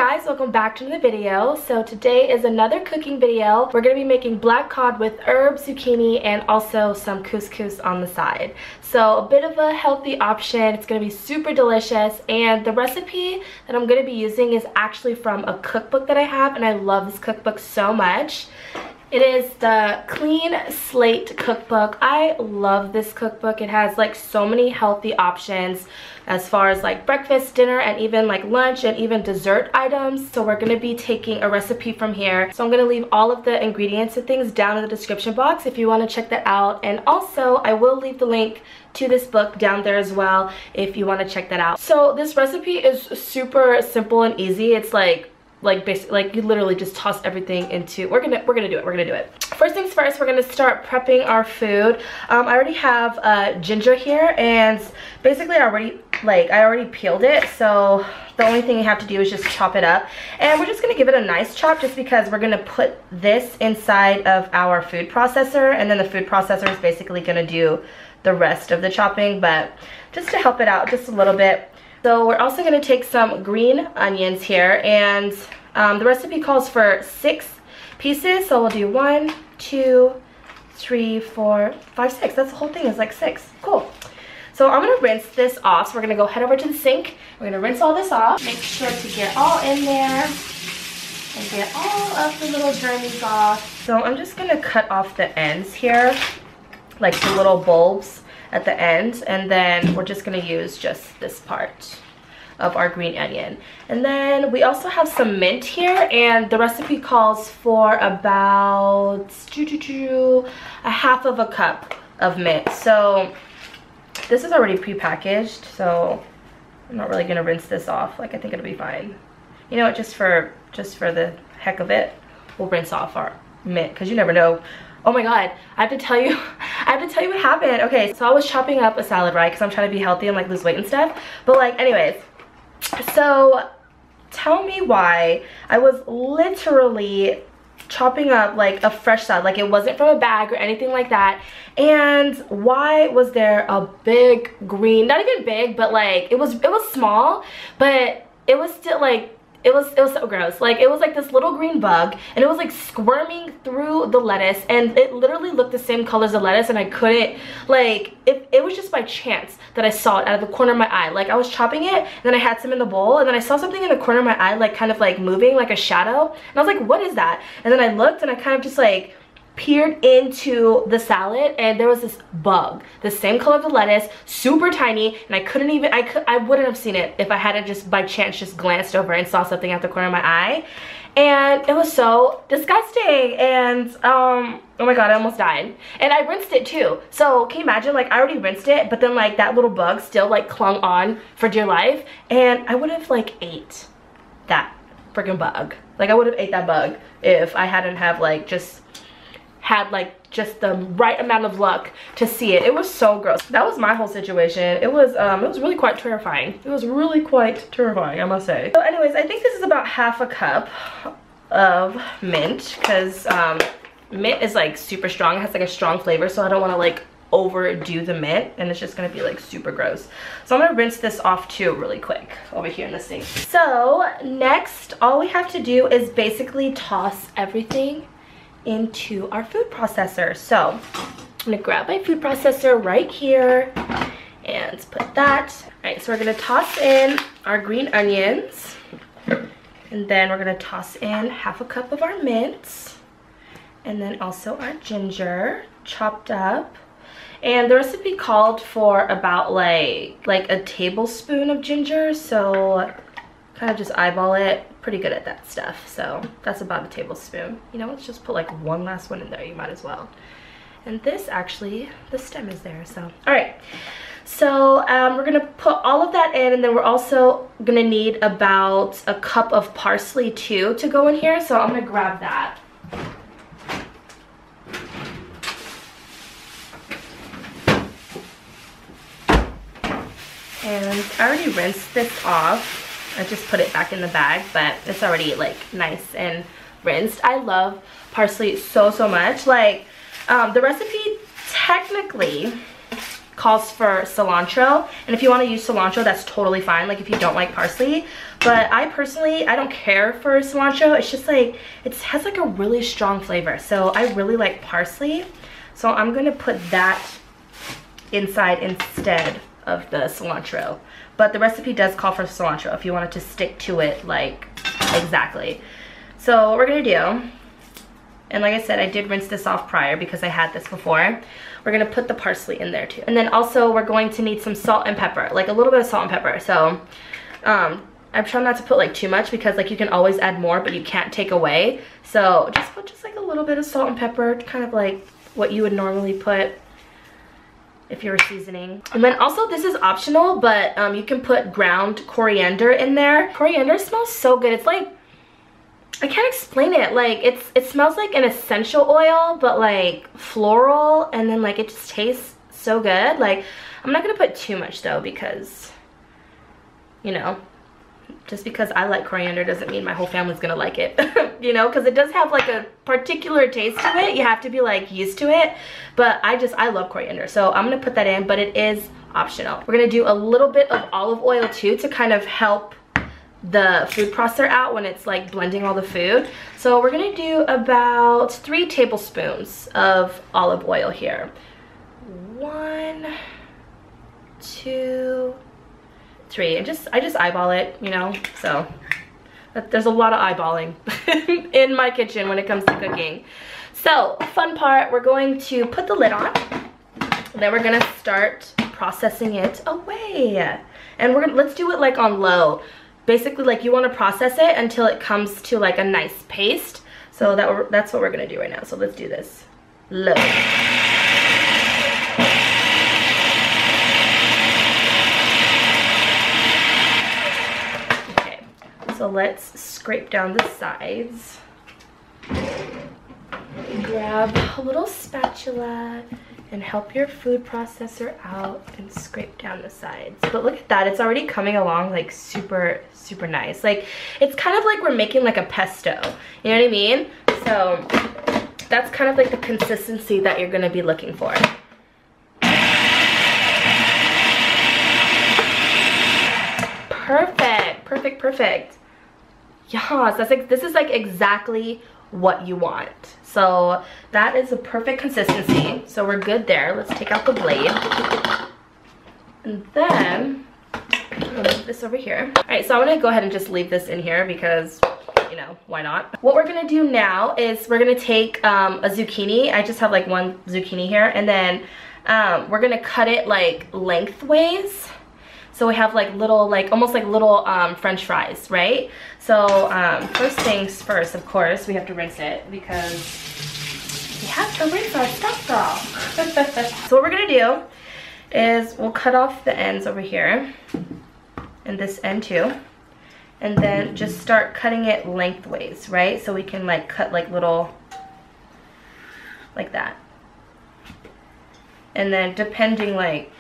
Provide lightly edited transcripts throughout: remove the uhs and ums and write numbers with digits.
guys, welcome back to the video. So today is another cooking video. We're going to be making black cod with herbs, zucchini, and also some couscous on the side. So a bit of a healthy option. It's going to be super delicious, and the recipe that I'm going to be using is actually from a cookbook that I have, and I love this cookbook so much. It is the Clean Slate cookbook. I love this cookbook. It has like so many healthy options as far as like breakfast, dinner, and even like lunch and even dessert items. So we're going to be taking a recipe from here. So I'm going to leave all of the ingredients and things down in the description box if you want to check that out. And also I will leave the link to this book down there as well if you want to check that out. So this recipe is super simple and easy. It's like basically like you literally just toss everything into we're gonna do it. First things first, we're gonna start prepping our food. I already have ginger here, and basically I already peeled it, so the only thing you have to do is just chop it up, and we're just gonna give it a nice chop just because we're gonna put this inside of our food processor, and then the food processor is basically gonna do the rest of the chopping, but just to help it out just a little bit. So we're also going to take some green onions here, and the recipe calls for 6 pieces, so we'll do 1, 2, 3, 4, 5, 6. That's the whole thing, is like 6. Cool. So I'm going to rinse this off. So we're going to go head over to the sink. We're going to rinse all this off. Make sure to get all in there and get all of the little germs off. So I'm just going to cut off the ends here, like the little bulbs at the end, and then we're just going to use just this part of our green onion. And then we also have some mint here, and the recipe calls for about a half of a cup of mint. So this is already pre-packaged, so I'm not really going to rinse this off. Like, I think it'll be fine. You know what, just for the heck of it, we'll rinse off our mint, because you never know. Oh my god, I have to tell you what happened. Okay, so I was chopping up a salad, right, because I'm trying to be healthy and like lose weight and stuff, but like anyways, so tell me why I was literally chopping up like a fresh salad, like it wasn't from a bag or anything like that, and why was there a big green, not even big, but like it was small, but it was still like it was so gross. Like, it was like this little green bug, and it was like squirming through the lettuce, and it literally looked the same color as the lettuce, and I couldn't, like, it was just by chance that I saw it out of the corner of my eye. Like, I was chopping it, and then I had some in the bowl, and then I saw something in the corner of my eye, like kind of like moving like a shadow, and I was like, what is that? And then I looked, and I kind of just like peered into the salad, and there was this bug, the same color of the lettuce, super tiny, and I couldn't even, I wouldn't have seen it if I hadn't just by chance just glanced over and saw something at the corner of my eye, and it was so disgusting, and oh my god, I almost died. And I rinsed it too, so can you imagine, like, I already rinsed it, but then like that little bug still like clung on for dear life, and I would have like ate that freaking bug. Like, I would have ate that bug if I hadn't have like had like just the right amount of luck to see it. It was so gross. That was my whole situation. It was really quite terrifying. It was really quite terrifying, I must say. So anyways, I think this is about half a cup of mint, because mint is like super strong. It has like a strong flavor, so I don't want to like overdo the mint, and it's just gonna be like super gross. So I'm gonna rinse this off too really quick over here in the sink. So next, all we have to do is basically toss everything into our food processor. So I'm gonna grab my food processor right here and put that. All right, so we're gonna toss in our green onions, and then we're gonna toss in half a cup of our mint, and then also our ginger chopped up. And the recipe called for about like a tablespoon of ginger, so kind of just eyeball it. Pretty good at that stuff, so that's about a tablespoon. You know, let's just put like one last one in there, you might as well. And this actually, the stem is there, so all right. So we're gonna put all of that in, and then we're also gonna need about a cup of parsley too to go in here, so I'm gonna grab that. And I already rinsed this off. I just put it back in the bag, but it's already like nice and rinsed. I love parsley so much. Like, the recipe technically calls for cilantro, and if you want to use cilantro, that's totally fine, like if you don't like parsley. But I personally, I don't care for cilantro. It's just like, it has like a really strong flavor, so I really like parsley. So I'm gonna put that inside instead of the cilantro. But the recipe does call for cilantro if you wanted to stick to it like exactly. So what we're gonna do, and like I said, I did rinse this off prior because I had this before. We're gonna put the parsley in there too. And then also we're going to need some salt and pepper, like a little bit of salt and pepper. So I'm trying not to put like too much because like you can always add more, but you can't take away. So just put just like a little bit of salt and pepper, kind of like what you would normally put if you were seasoning. And then also, this is optional, but you can put ground coriander in there. Coriander smells so good. It's like, I can't explain it. Like it smells like an essential oil, but like floral, and then like it just tastes so good. Like I'm not gonna put too much though, because you know, just because I like coriander doesn't mean my whole family's gonna like it. You know, because it does have like a particular taste to it. You have to be like used to it. But I love coriander, so I'm gonna put that in, but it is optional. We're gonna do a little bit of olive oil too to kind of help the food processor out when it's like blending all the food. So we're gonna do about 3 tablespoons of olive oil here. 1, 2, 3, and I just eyeball it, you know, so there's a lot of eyeballing in my kitchen when it comes to cooking. So fun part, we're going to put the lid on, then we're gonna start processing it away, and let's do it like on low. Basically, like you want to process it until it comes to like a nice paste. So that's what we're gonna do right now. So let's do this low. So let's scrape down the sides. Grab a little spatula and help your food processor out and scrape down the sides. But look at that, it's already coming along like super, super nice. Like it's kind of like we're making like a pesto, you know what I mean? So that's kind of like the consistency that you're gonna be looking for. Perfect, perfect, perfect. Yes, that's like, this is like exactly what you want. So that is a perfect consistency. So we're good there. Let's take out the blade. And then I'll move this over here. All right, so I'm gonna go ahead and just leave this in here because, you know, why not? What we're gonna do now is we're gonna take a zucchini. I just have like 1 zucchini here, and then we're gonna cut it like lengthways. So we have like little, like almost like little French fries, right? So first things first, of course, we have to rinse it because we have to rinse our stuff, girl. So what we're gonna do is we'll cut off the ends over here and this end too, and then just start cutting it lengthways, right? So we can like cut like little, like that. And then depending like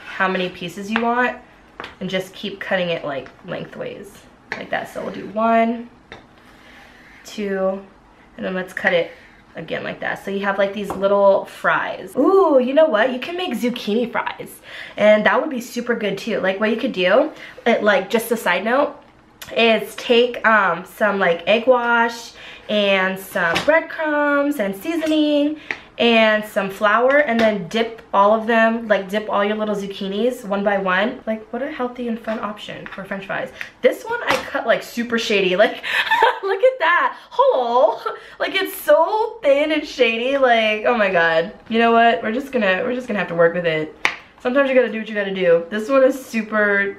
how many pieces you want, and just keep cutting it like lengthways like that. So we'll do 1, 2, and then let's cut it again like that. So you have like these little fries. Ooh, you know what? You can make zucchini fries, and that would be super good too. Like what you could do, like just a side note, is take some like egg wash and some breadcrumbs and seasoning and some flour, and then dip all of them, like dip all your little zucchinis 1 by 1. Like what a healthy and fun option for French fries. This one I cut like super shady, like look at that. Hello, like it's so thin and shady, like oh my god. You know what, we're just gonna have to work with it. Sometimes you gotta do what you gotta do. This one is super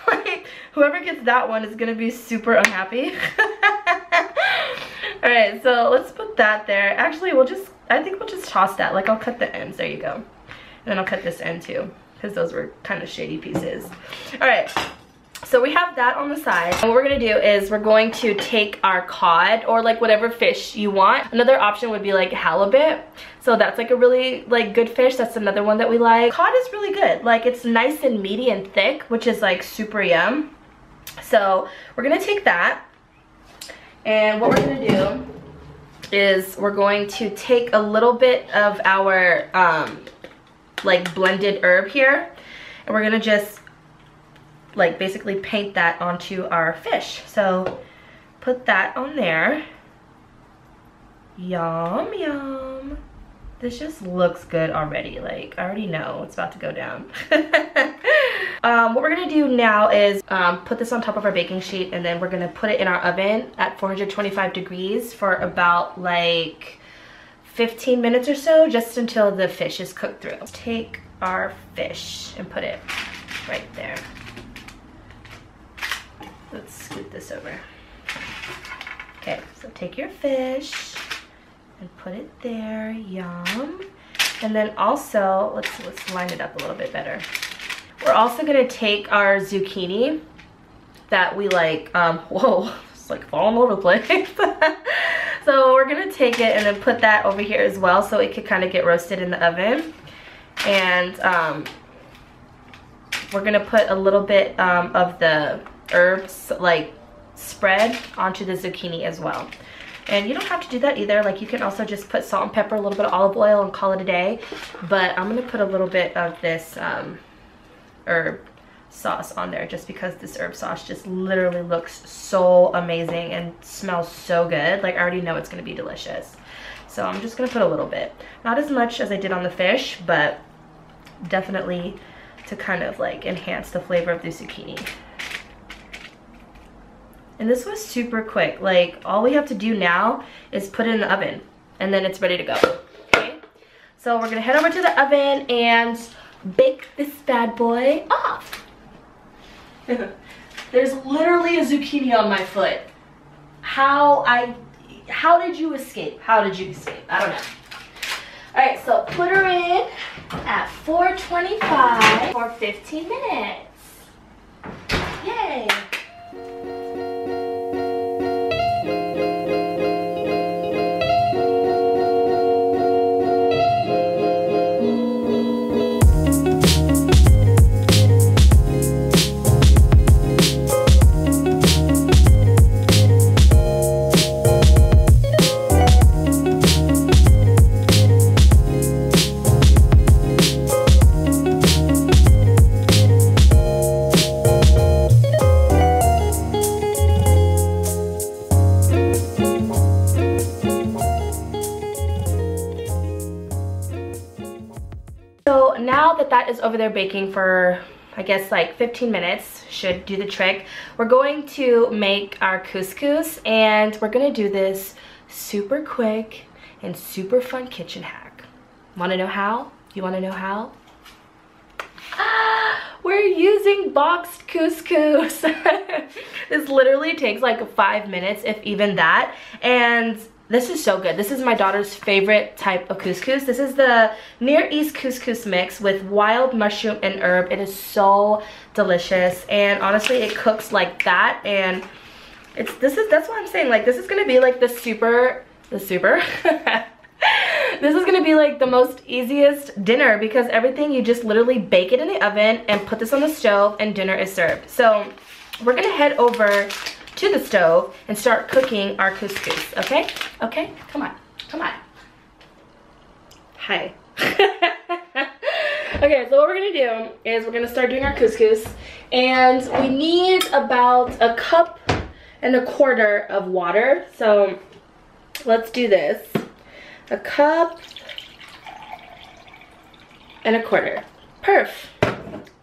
like whoever gets that one is gonna be super unhappy. All right, so let's put that there. Actually, I think we'll just toss that. Like I'll cut the ends, there you go. And then I'll cut this end too, because those were kind of shady pieces. All right, so we have that on the side. And what we're gonna do is we're going to take our cod, or like whatever fish you want. Another option would be like halibut. So that's like a really like good fish. That's another one that we like. Cod is really good. Like it's nice and meaty and thick, which is like super yum. So we're gonna take that. And what we're gonna do is we're going to take a little bit of our like blended herb here. And we're gonna just like basically paint that onto our fish. So put that on there. Yum, yum. This just looks good already. Like, I already know it's about to go down. What we're gonna do now is put this on top of our baking sheet, and then we're gonna put it in our oven at 425 degrees for about like 15 minutes or so, just until the fish is cooked through. Let's take our fish and put it right there. Let's scoot this over. Okay, so take your fish and put it there. Yum. And then also, let's line it up a little bit better. We're also gonna take our zucchini that we like, whoa, it's like falling all over the place. So we're gonna take it and then put that over here as well, so it could kind of get roasted in the oven. And we're gonna put a little bit of the herbs like spread onto the zucchini as well. And you don't have to do that either. Like, you can also just put salt and pepper, a little bit of olive oil, and call it a day. But I'm gonna put a little bit of this herb sauce on there, just because this herb sauce just literally looks so amazing and smells so good. Like, I already know it's gonna be delicious. So I'm just gonna put a little bit. Not as much as I did on the fish, but definitely to kind of like enhance the flavor of the zucchini. And this was super quick. Like, all we have to do now is put it in the oven, and then it's ready to go. Okay, so we're gonna head over to the oven and bake this bad boy off. There's literally a zucchini on my foot. How did you escape? How did you escape? I don't know. All right, so put her in at 425 for 15 minutes. Yay. So now that that is over there baking for, I guess, like 15 minutes, should do the trick, we're going to make our couscous, and we're gonna do this super quick and super fun kitchen hack. Wanna know how? You wanna know how? We're using boxed couscous. This literally takes like 5 minutes, if even that, and this is so good. This is my daughter's favorite type of couscous. This is the Near East couscous mix with wild mushroom and herb. It is so delicious, and honestly, it cooks like that. And that's what I'm saying. Like, this is gonna be like the super. This is gonna be like the most easiest dinner, because everything, you just literally bake it in the oven and put this on the stove, and dinner is served. So we're gonna head over to the stove and start cooking our couscous. Okay? Okay? Come on. Come on. Hi. Okay, so what we're gonna do is we're gonna start doing our couscous, and we need about 1.25 cups of water. So let's do this. 1.25 cups.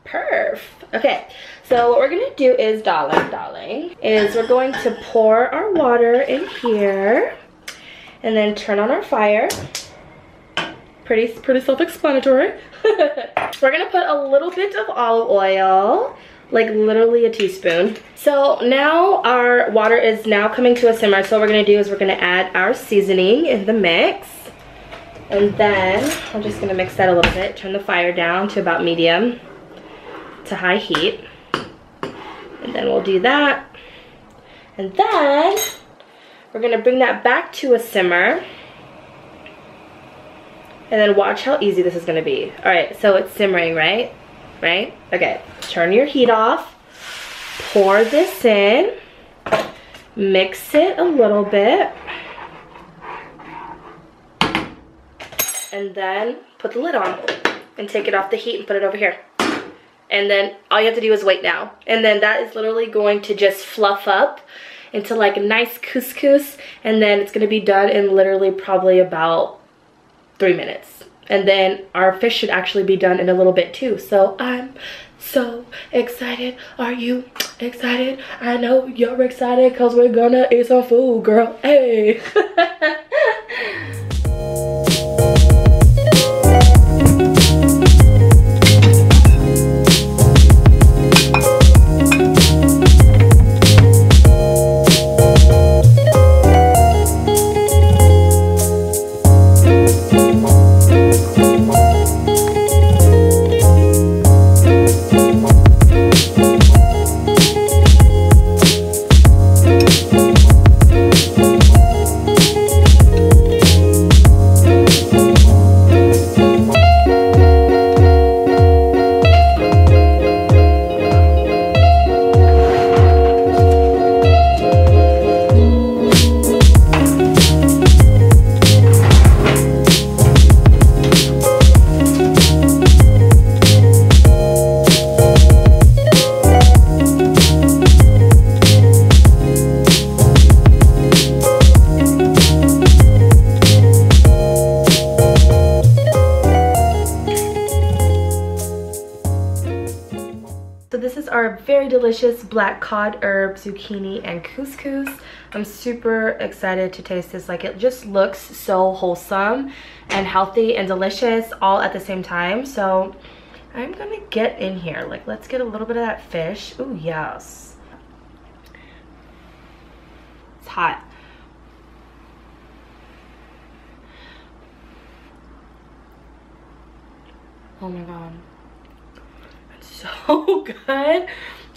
Perf. Okay, so what we're gonna do is, darling, is we're going to pour our water in here and then turn on our fire. Pretty self-explanatory. We're gonna put a little bit of olive oil, like literally a teaspoon. So now our water is now coming to a simmer. So what we're gonna do is we're gonna add our seasoning in the mix. And then I'm just gonna mix that a little bit, turn the fire down to about medium to high heat. And then we'll do that. And then we're gonna bring that back to a simmer. And then watch how easy this is gonna be. All right, so it's simmering, right? Right? Okay, turn your heat off. Pour this in. Mix it a little bit. And then put the lid on. and take it off the heat and put it over here. And then all you have to do is wait now. And then that is literally going to just fluff up into like a nice couscous. And then it's gonna be done in literally probably about 3 minutes. And then our fish should actually be done in a little bit too. So I'm so excited. Are you excited? I know you're excited because we're gonna eat some food, girl. Hey. So this is our very delicious black cod, herb, zucchini, and couscous. I'm super excited to taste this. Like, it just looks so wholesome and healthy and delicious all at the same time. So I'm gonna get in here. Like, let's get a little bit of that fish. Ooh, yes. It's hot. Oh my god. So good.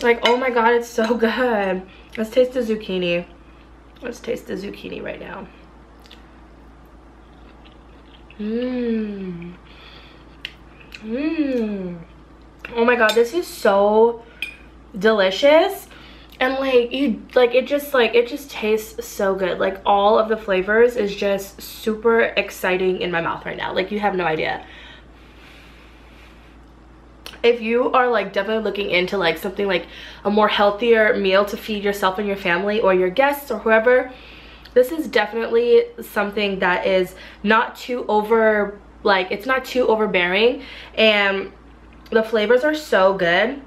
Like, oh my god, it's so good. Let's taste the zucchini. Let's taste the zucchini right now. Oh my god, this is so delicious. And like, it just tastes so good. Like, all of the flavors is just super exciting in my mouth right now. Like, you have no idea. If you are like definitely looking into like something like a more healthier meal to feed yourself and your family or your guests or whoever, this is definitely something that is not too it's not too overbearing, and the flavors are so good.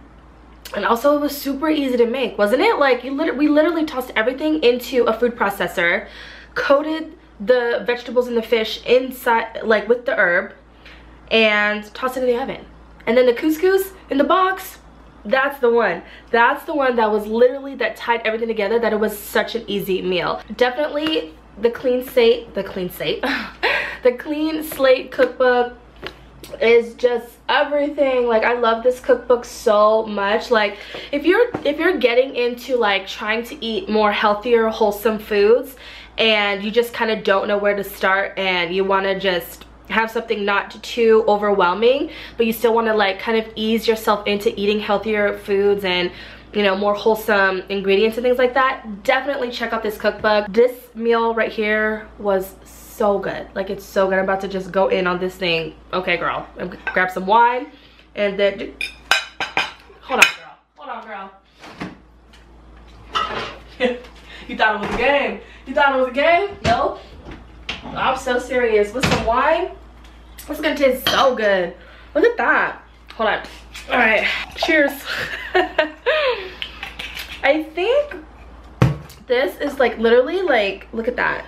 And also, it was super easy to make, wasn't it? Like, we literally tossed everything into a food processor, coated the vegetables and the fish inside, like with the herb, and tossed it in the oven. And then the couscous in the box, that's the one. That's the one that was literally, that tied everything together, that it was such an easy meal. Definitely the clean slate cookbook is just everything. Like, I love this cookbook so much. Like, if you're getting into like trying to eat more healthier, wholesome foods, and you just kind of don't know where to start, and you want to just have something not too overwhelming, but you still want to like kind of ease yourself into eating healthier foods and, you know, more wholesome ingredients and things like that, definitely check out this cookbook. This meal right here was so good. Like, it's so good. I'm about to just go in on this thing. Okay, girl, grab some wine, and then hold on, girl. You thought it was a game? You thought it was a game? No, I'm so serious. With some wine, it's gonna taste so good. Look at that. Hold on. All right, cheers. I think this is like literally like, look at that.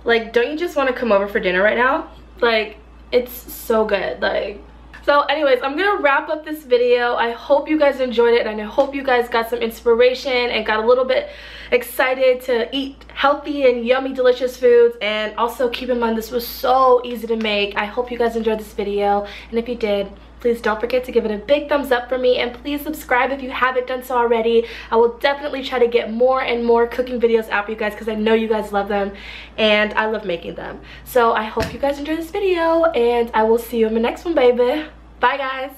Like, don't you just want to come over for dinner right now? Like, it's so good. Like, so anyways, I'm gonna wrap up this video. I hope you guys enjoyed it, and I hope you guys got some inspiration and got a little bit excited to eat healthy and yummy, delicious foods. And also keep in mind, this was so easy to make. I hope you guys enjoyed this video, and if you did, please don't forget to give it a big thumbs up for me, and please subscribe if you haven't done so already. I will definitely try to get more and more cooking videos out for you guys, because I know you guys love them and I love making them. So I hope you guys enjoyed this video, and I will see you in the next one, baby. Bye, guys.